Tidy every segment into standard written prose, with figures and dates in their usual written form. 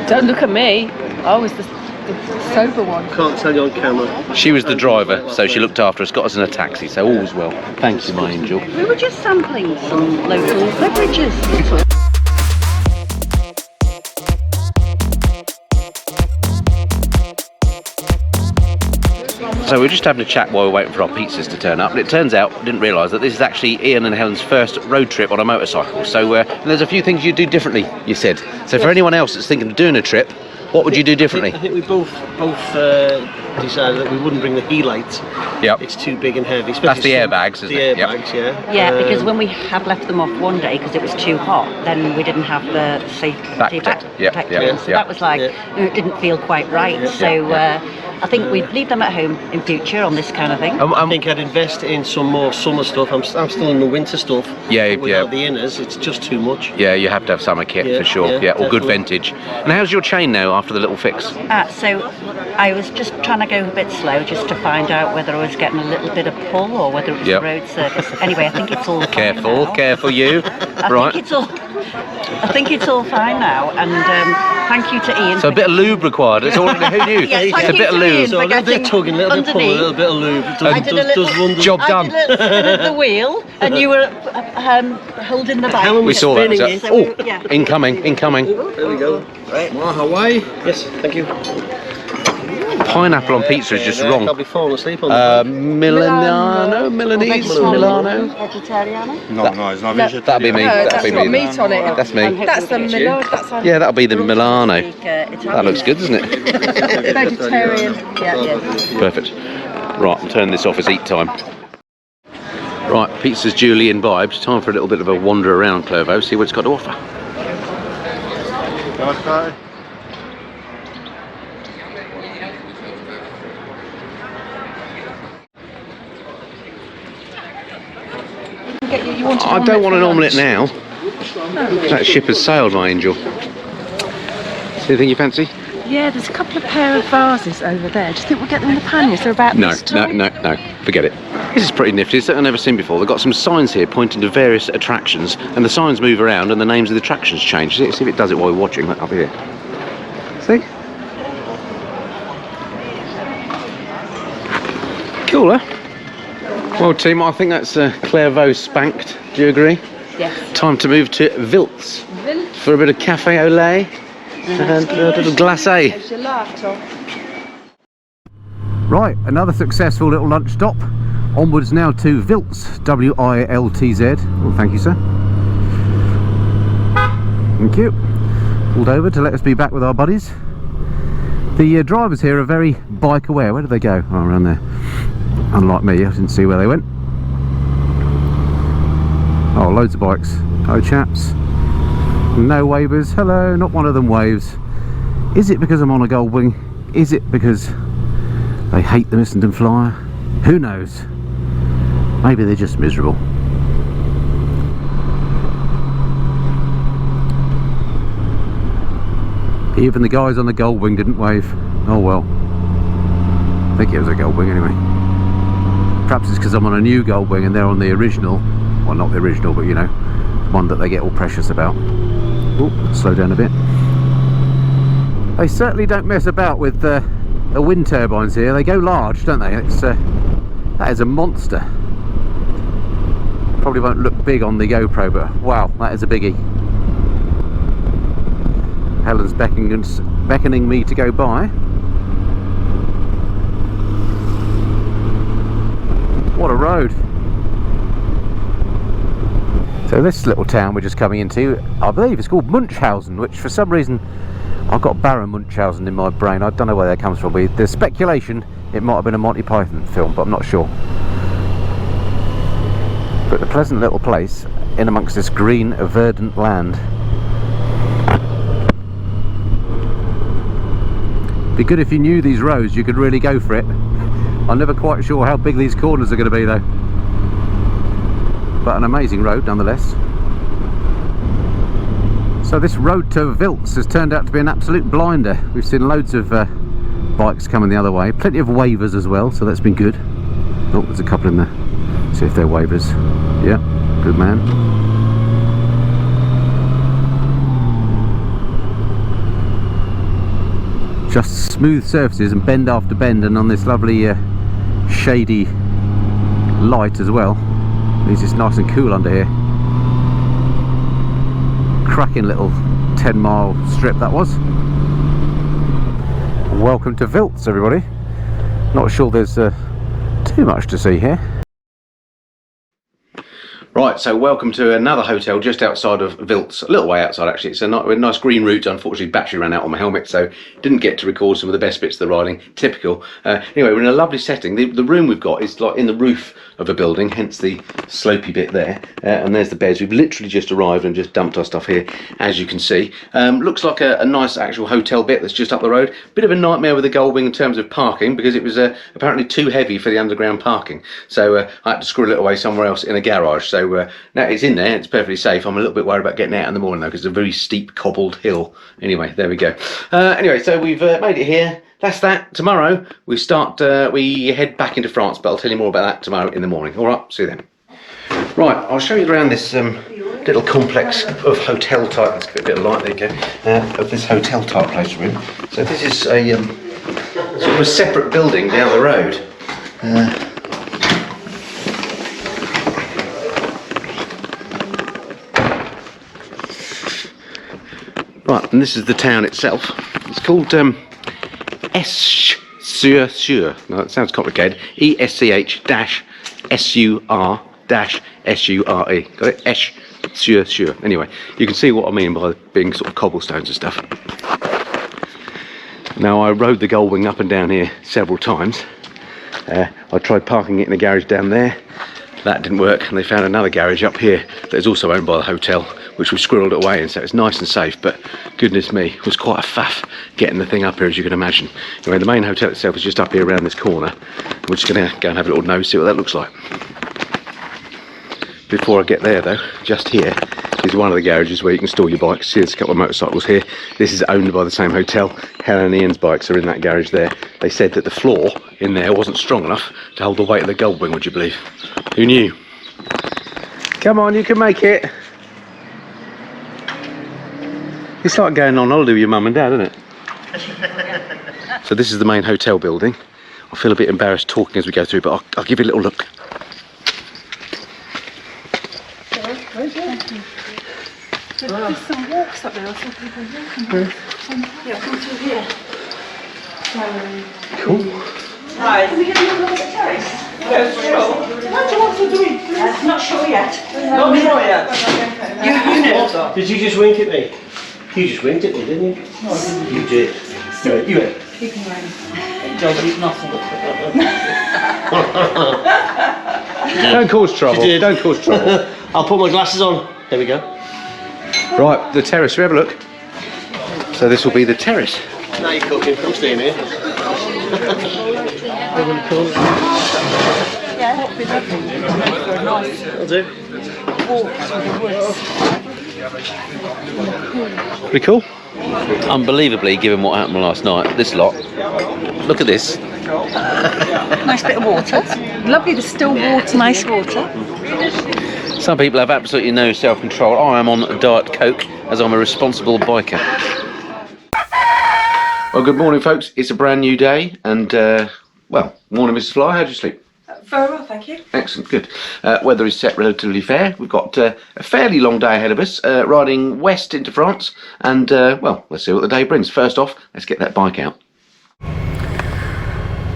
Don't look at me. I was the sober one. Can't tell you on camera. She was the driver, so she looked after us, got us in a taxi, so all was well. Thank you, my angel. We were just sampling some local beverages. So we're just having a chat while we're waiting for our pizzas to turn up, and it turns out, I didn't realise that this is actually Ian and Helen's first road trip on a motorcycle. So there's a few things you do differently, you said. So for anyone else that's thinking of doing a trip, what would you do differently? I think we both decided that we wouldn't bring the headlights. Yep. It's too big and heavy. That's the airbags, isn't it? The airbags, yeah. Yeah, because when we had left them off one day because it was too hot, then we didn't have the safety back protection. So that was like, it didn't feel quite right. Yeah. So I think we'd leave them at home in future on this kind of thing. I think I'd invest in some more summer stuff. I'm still in the winter stuff. Yeah, without the inners, it's just too much. Yeah, you have to have summer kit for sure. Yeah, or good vintage. And how's your chain now after the little fix? So I was just trying to go a bit slow just to find out whether I was getting a little bit of pull or whether it was the road surface. Anyway, I think it's all fine now. Careful you. I think it's all fine now, and thank you to Ian. So a bit of lube required. It's all, who knew? It's a bit of lube. So a little bit of tugging, a little bit of pulling, a little bit of lube. Does wonders. Job done. I did a spin at the wheel, and you were holding the bike. We saw that. So, incoming. There we go. Right. Waaaay. Yes, thank you. Pineapple on pizza is just wrong. I'll be falling asleep on that. Milanese. Milano. Vegetariano? No, it's not vegetarian. That'll be me. That's got meat on it. That's me. That's the Milano. Yeah, that'll be the Milano. That looks good, doesn't it? Vegetarian. Yeah. Perfect. Right, I'm turning this off as eat time. Right, pizza's duly imbibed. Time for a little bit of a wander around Clervaux, see what it's got to offer. Okay. I don't want an omelette now. That ship has sailed, my angel. Anything you fancy? Yeah, there's a couple of pair of vases over there. Do you think we'll get them in the panniers? They're about this time? No. Forget it. This is pretty nifty. It's something I've never seen before. They've got some signs here pointing to various attractions, and the signs move around and the names of the attractions change. See if it does it while we're watching. Up here. See? Cool, huh? Well, team, I think that's Clervaux spanked. Do you agree? Yes. Time to move to Wiltz for a bit of cafe au lait and a little glacé. Right, another successful little lunch stop. Onwards now to Wiltz, W-I-L-T-Z. Oh, thank you, sir. Thank you. Pulled over to let us be back with our buddies. The drivers here are very bike aware. Where did they go? Oh, around there. Unlike me, I didn't see where they went. Oh, loads of bikes. Oh, chaps. No wavers. Hello, not one of them waves. Is it because I'm on a Goldwing? Is it because they hate the Missenden Flyer? Who knows? Maybe they're just miserable. Even the guys on the Goldwing didn't wave. Oh well. I think it was a Goldwing anyway. Perhaps it's because I'm on a new Goldwing and they're on the original. Well, not the original, but you know, one that they get all precious about. Oh, slow down a bit. They certainly don't mess about with the wind turbines here. They go large, don't they? It's that is a monster. Probably won't look big on the GoPro, but wow, that is a biggie. Helen's beckoning me to go by. What a road. So this little town we're just coming into, I believe it's called Munchausen, which for some reason I've got Baron Munchausen in my brain. I don't know where that comes from. There's speculation it might have been a Monty Python film, but I'm not sure. But a pleasant little place in amongst this green, verdant land. Be good if you knew these roads, you could really go for it. I'm never quite sure how big these corners are going to be though. But an amazing road nonetheless. So this road to Wiltz has turned out to be an absolute blinder. We've seen loads of bikes coming the other way, plenty of wavers as well, so that's been good. Oh, there's a couple in there. See if they're wavers. Yeah, good man. just smooth surfaces and bend after bend, and on this lovely shady light as well. Means it's nice and cool under here. Cracking little 10-mile strip that was. Welcome to Wiltz, everybody. Not sure there's too much to see here. Right, so welcome to another hotel just outside of Wiltz, a little way outside actually. It's a nice green route. Unfortunately, battery ran out on my helmet, so didn't get to record some of the best bits of the riding. Typical. Anyway, we're in a lovely setting. The room we've got is like in the roof of a building, hence the slopey bit there. And there's the beds. We've literally just arrived and just dumped our stuff here, as you can see. Looks like a nice actual hotel bit that's just up the road. Bit of a nightmare with the Goldwing in terms of parking, because it was apparently too heavy for the underground parking. So I had to squirrel it away somewhere else in a garage. So now it's in there, it's perfectly safe. I'm a little bit worried about getting out in the morning though, because it's a very steep cobbled hill. Anyway, there we go. Anyway, so we've made it here. That's that. Tomorrow we head back into France, but I'll tell you more about that tomorrow in the morning. All right, see you then. Right, I'll show you around this little complex of hotel type. Let's get a bit of light, there you go. Of this hotel type place we're in. So this is a sort of a separate building down the road. Right, and this is the town itself. It's called Esch-sur-Sur. No, that sounds complicated. ESCH-SUR-SURE. Got it? Esch-sur-Sur. Anyway, you can see what I mean by being sort of cobblestones and stuff. Now, I rode the Goldwing up and down here several times. I tried parking it in a garage down there. That didn't work, and they found another garage up here that is also owned by the hotel, which we squirreled it away in, so it's nice and safe, but goodness me, it was quite a faff getting the thing up here, as you can imagine. Anyway, the main hotel itself is just up here around this corner. We're just going to go and have a little nose, see what that looks like. Before I get there though, just here is one of the garages where you can store your bikes. See, there's a couple of motorcycles here. This is owned by the same hotel. Helen and Ian's bikes are in that garage there. They said that the floor in there wasn't strong enough to hold the weight of the Goldwing, would you believe? Who knew? Come on, you can make it. It's like going on holiday with your mum and dad, isn't it? So this is the main hotel building. I feel a bit embarrassed talking as we go through, but I'll give you a little look. There's some walks up there. I saw people walking. Yeah, come through here. Cool. Right. Are we going to look at the terrace? Yes, sure. What do you want to do? Not sure yet. Not sure yet. You know. Did you just wink at me? You just winked at me, didn't you? No, I didn't. You did. You went. It does eat nothing. Don't cause trouble. She did. Don't cause trouble. I'll put my glasses on. There we go. Right, the terrace. We have a look. So this will be the terrace. Now you're cooking. I'm staying here. I'll do. Pretty cool. Unbelievably, given what happened last night, this lot. Look at this. Nice bit of water. Lovely, the still water. Nice water. Some people have absolutely no self-control. I am on Diet Coke, as I'm a responsible biker. Well, good morning, folks. It's a brand new day, and well, morning, Mrs. Fly. How'd you sleep? Very well, thank you. Excellent, good. Weather is set relatively fair. We've got a fairly long day ahead of us, riding west into France, and well, let's see what the day brings. First off, let's get that bike out.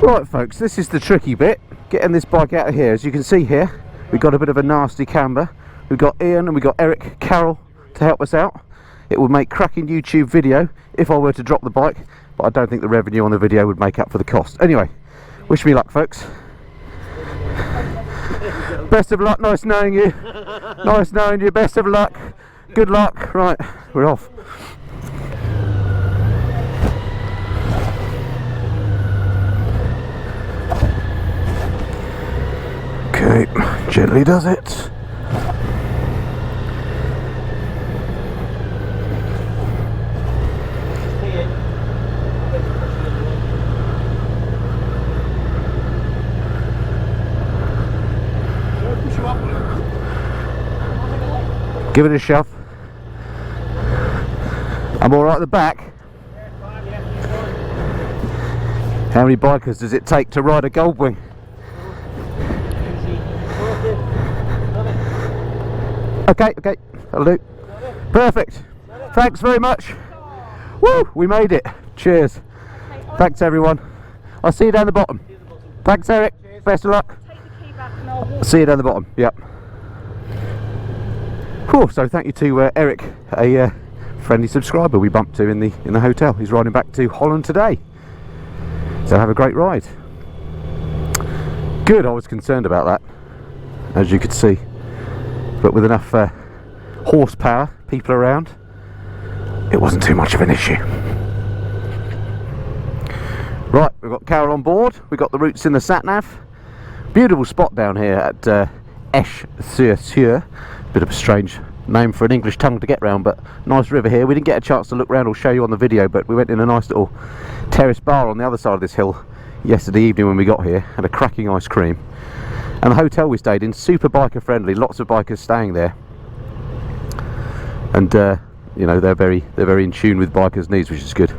Right, folks, this is the tricky bit, getting this bike out of here. As you can see here, we've got a bit of a nasty camber. We've got Ian and we've got Eric Carroll to help us out. It would make cracking YouTube video if I were to drop the bike, but I don't think the revenue on the video would make up for the cost. Anyway, wish me luck, folks. Best of luck, nice knowing you. Nice knowing you, best of luck. Good luck. Right, we're off. Okay, gently does it. Give it a shove. I'm all right at the back. How many bikers does it take to ride a Goldwing? Okay, that'll do. Perfect. Thanks very much. Woo, we made it. Cheers. Thanks everyone. I'll see you down the bottom. Thanks Eric. Best of luck. See you down the bottom. Yep. Whew, so thank you to Eric, a friendly subscriber we bumped to in the hotel. He's riding back to Holland today. So have a great ride. Good, I was concerned about that, as you could see. But with enough horsepower, people around, it wasn't too much of an issue. Right, we've got Carol on board, we've got the routes in the sat-nav. Beautiful spot down here at Esch-sur-Sûre. Bit of a strange name for an English tongue to get round, but nice river here. We didn't get a chance to look round or show you on the video, but we went in a nice little terrace bar on the other side of this hill yesterday evening when we got here. Had a cracking ice cream. And the hotel we stayed in, super biker friendly, lots of bikers staying there. And you know, they're very in tune with bikers' needs, which is good.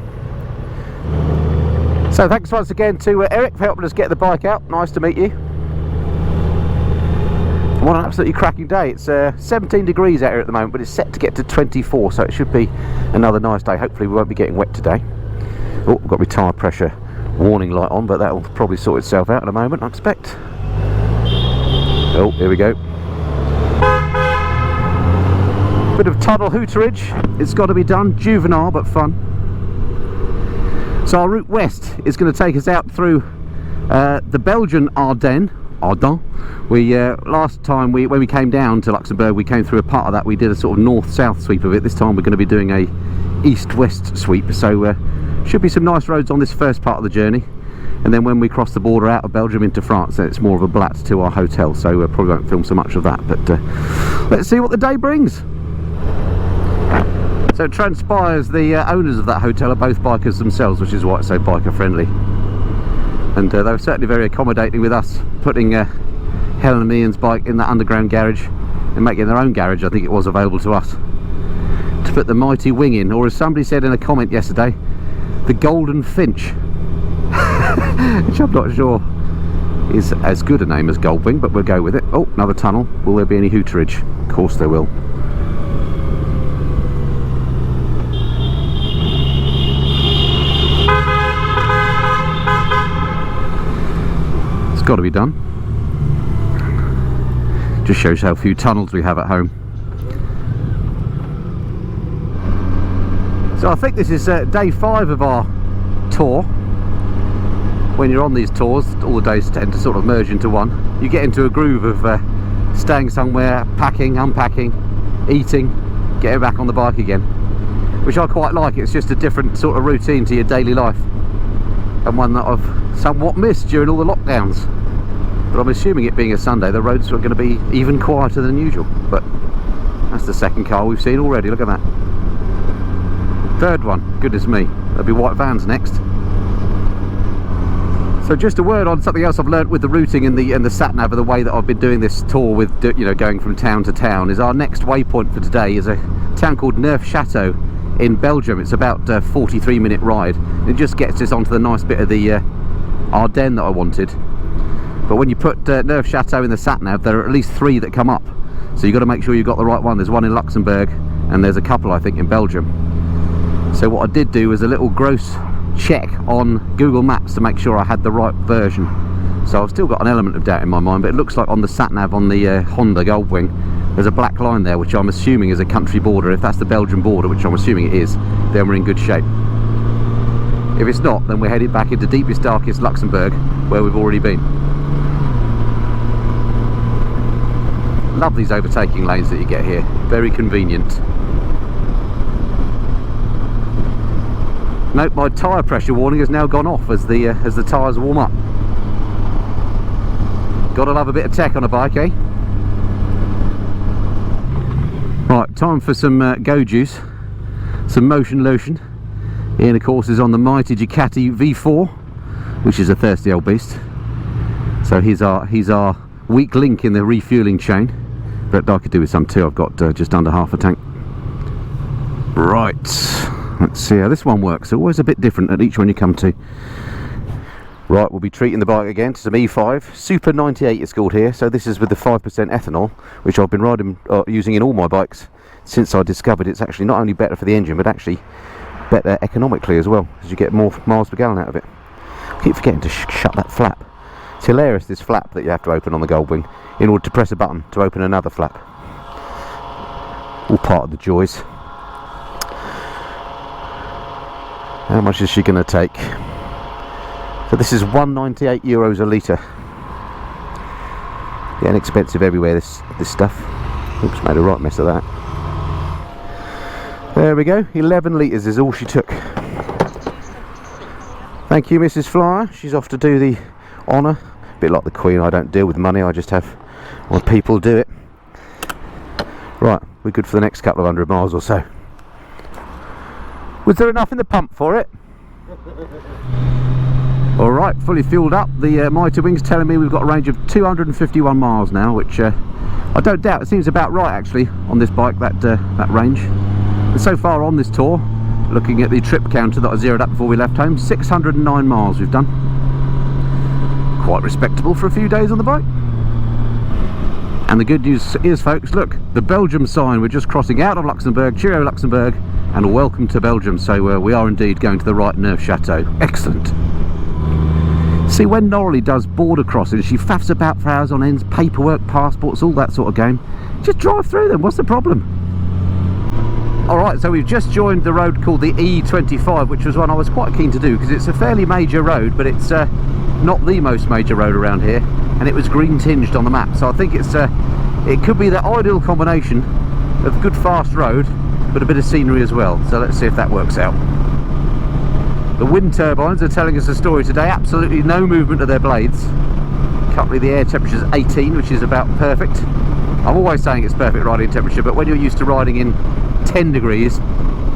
So thanks once again to Eric for helping us get the bike out. Nice to meet you. What an absolutely cracking day. It's 17 degrees out here at the moment, but it's set to get to 24, so it should be another nice day. Hopefully we won't be getting wet today. Oh, I've got my tyre pressure warning light on, but that'll probably sort itself out in a moment, I expect. Oh, here we go. Bit of tunnel hooterage. It's got to be done. Juvenile, but fun. So our route west is going to take us out through the Belgian Ardennes. We last time when we came down to Luxembourg, we came through a part of that. We did a sort of north-south sweep of it. This time we're going to be doing a east-west sweep, so should be some nice roads on this first part of the journey, and then when we cross the border out of Belgium into France, then it's more of a blat to our hotel, so probably won't film so much of that, but let's see what the day brings. So it transpires the owners of that hotel are both bikers themselves, which is why it's so biker friendly. And they were certainly very accommodating with us putting Helen and Ian's bike in that underground garage and making their own garage, I think it was, available to us to put the mighty wing in, or as somebody said in a comment yesterday, the Golden Finch, which I'm not sure is as good a name as Goldwing, but we'll go with it. Oh, another tunnel. Will there be any hooterage? Of course there will. Got to be done. Just shows how few tunnels we have at home. So I think this is day 5 of our tour. When you're on these tours, all the days tend to sort of merge into one. You get into a groove of staying somewhere, packing, unpacking, eating, getting back on the bike again, which I quite like. It's just a different sort of routine to your daily life, and one that I've somewhat missed during all the lockdowns. But I'm assuming, it being a Sunday, the roads are going to be even quieter than usual. But that's the second car we've seen already. Look at that. Third one. Goodness me. There'll be white vans next. So just a word on something else I've learnt with the routing and the sat nav, of the way that I've been doing this tour with, you know, going from town to town, is our next waypoint for today is a town called Neufchâteau in Belgium. It's about a 43-minute ride. It just gets us onto the nice bit of the Ardennes that I wanted. But when you put Neufchâteau in the sat-nav, there are at least 3 that come up. So you've got to make sure you've got the right one. There's one in Luxembourg, and there's a couple, I think, in Belgium. So what I did do was a little gross check on Google Maps to make sure I had the right version. So I've still got an element of doubt in my mind, but it looks like on the sat-nav on the Honda Goldwing, there's a black line there, which I'm assuming is a country border. If that's the Belgian border, which I'm assuming it is, then we're in good shape. If it's not, then we're headed back into deepest, darkest Luxembourg, where we've already been. Love these overtaking lanes that you get here, very convenient. Note my tyre pressure warning has now gone off as the tyres warm up. Gotta love a bit of tech on a bike, eh? Right, time for some go juice, some motion lotion. Ian, of course, is on the mighty Ducati V4, which is a thirsty old beast. So he's our weak link in the refueling chain. But I could do with some too. I've got just under half a tank. Right, let's see how this one works. Always a bit different at each one you come to. Right, we'll be treating the bike again to some E5 Super 98 it's called here. So this is with the 5% ethanol, which I've been using in all my bikes since I discovered it's actually not only better for the engine but actually better economically as well, as you get more miles per gallon out of it. I keep forgetting to shut that flap. It's hilarious, this flap that you have to open on the Goldwing in order to press a button to open another flap. All part of the joys. How much is she going to take? So this is €198 a litre. Getting expensive everywhere, this stuff. Oops, made a right mess of that. There we go, 11 litres is all she took. Thank you, Mrs. Flyer. She's off to do the honour. A bit like the Queen, I don't deal with money, I just have my people do it. Right, we're good for the next couple of 100 miles or so. Was there enough in the pump for it? Alright, fully fueled up. The Mighty Wing's telling me we've got a range of 251 miles now, which I don't doubt. It seems about right actually on this bike, that range. And so far on this tour, looking at the trip counter that I zeroed up before we left home, 609 miles we've done. Quite respectable for a few days on the bike. And the good news is, folks, look, the Belgium sign. We're just crossing out of Luxembourg. Cheerio Luxembourg, and welcome to Belgium. So we are indeed going to the right Nerf Chateau. Excellent. See, when Norley does border crossings, she faffs about for hours on ends, paperwork, passports, all that sort of game. Just drive through them, what's the problem? Alright, so we've just joined the road called the E25, which was one I was quite keen to do, because it's a fairly major road, but it's not the most major road around here, and it was green tinged on the map, so I think it's it could be the ideal combination of good fast road, but a bit of scenery as well, so let's see if that works out. The wind turbines are telling us a story today. Absolutely no movement of their blades. Currently the air temperature is 18, which is about perfect. I'm always saying it's perfect riding temperature, but when you're used to riding in 10 degrees,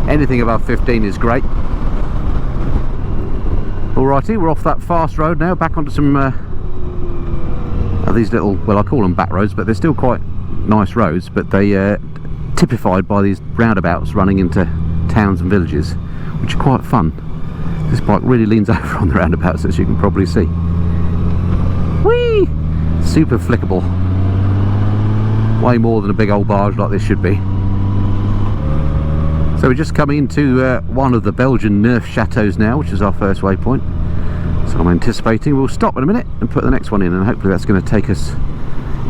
anything above 15 is great. Alrighty, we're off that fast road now, back onto some these little, well, I call them back roads, but they're still quite nice roads, but they typified by these roundabouts running into towns and villages, which are quite fun. This bike really leans over on the roundabouts, as you can probably see. Whee! Super flickable. Way more than a big old barge like this should be. So we're just coming into one of the Belgian Nerf chateaus now, which is our first waypoint. So I'm anticipating we'll stop in a minute and put the next one in, and hopefully that's going to take us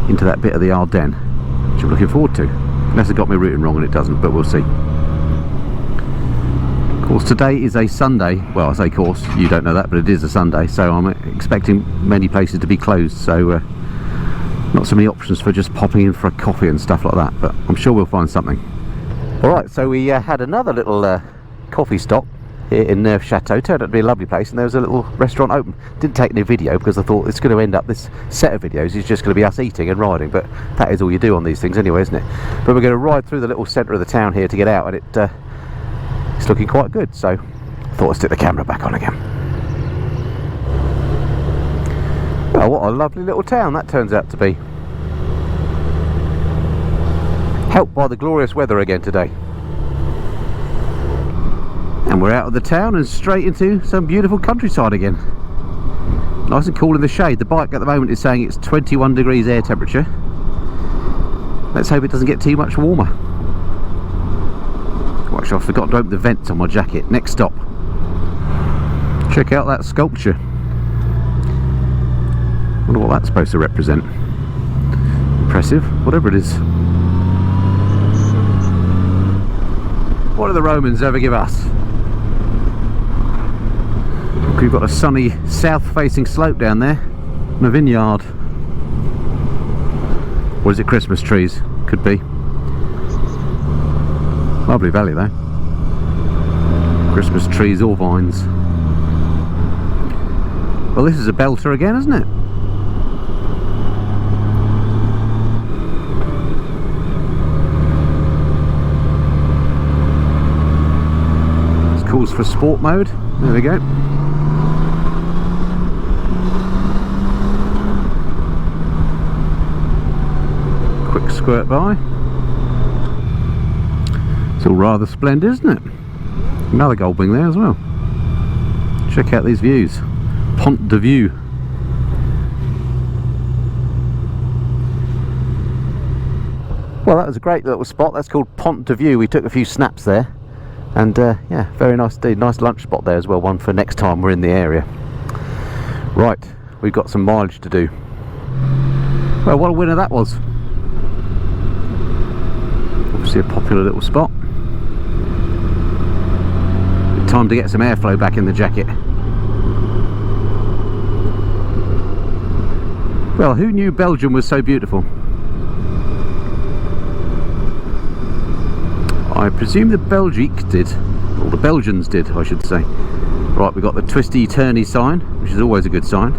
into that bit of the Ardennes, which I'm looking forward to. Unless it got me routing wrong, and it doesn't, but we'll see. Of course, today is a Sunday. Well, I say course, you don't know that, but it is a Sunday, so I'm expecting many places to be closed, so not so many options for just popping in for a coffee and stuff like that, but I'm sure we'll find something. Alright, so we had another little coffee stop here in Nerf Chateau. Turned out to be a lovely place, and there was a little restaurant open. Didn't take any video because I thought it's going to end up, this set of videos is just going to be us eating and riding, but that is all you do on these things anyway, isn't it? But we're going to ride through the little centre of the town here to get out, and it's looking quite good, so I thought I'd stick the camera back on again. Well, what a lovely little town that turns out to be. Helped by the glorious weather again today. And we're out of the town and straight into some beautiful countryside again. Nice and cool in the shade. The bike at the moment is saying it's 21 degrees air temperature. Let's hope it doesn't get too much warmer. Oh, actually, I forgot to open the vents on my jacket. Next stop. Check out that sculpture. Wonder what that's supposed to represent. Impressive, whatever it is. What do the Romans ever give us? Look, we've got a sunny south-facing slope down there, and a vineyard. Or is it Christmas trees? Could be. Lovely valley though. Christmas trees or vines. Well, this is a belter again, isn't it? Calls for sport mode. There we go. Quick squirt by. It's all rather splendid, isn't it? Another Goldwing there as well. Check out these views. Pont de Vue. Well, that was a great little spot. That's called Pont de Vue. We took a few snaps there, and yeah, very nice indeed. Nice lunch spot there as well, one for next time we're in the area. Right, we've got some mileage to do. Well, what a winner that was. Obviously a popular little spot. Time to get some airflow back in the jacket. Well, who knew Belgium was so beautiful? I presume the Belgique did, or the Belgians did, I should say. Right, we've got the twisty turny sign, which is always a good sign.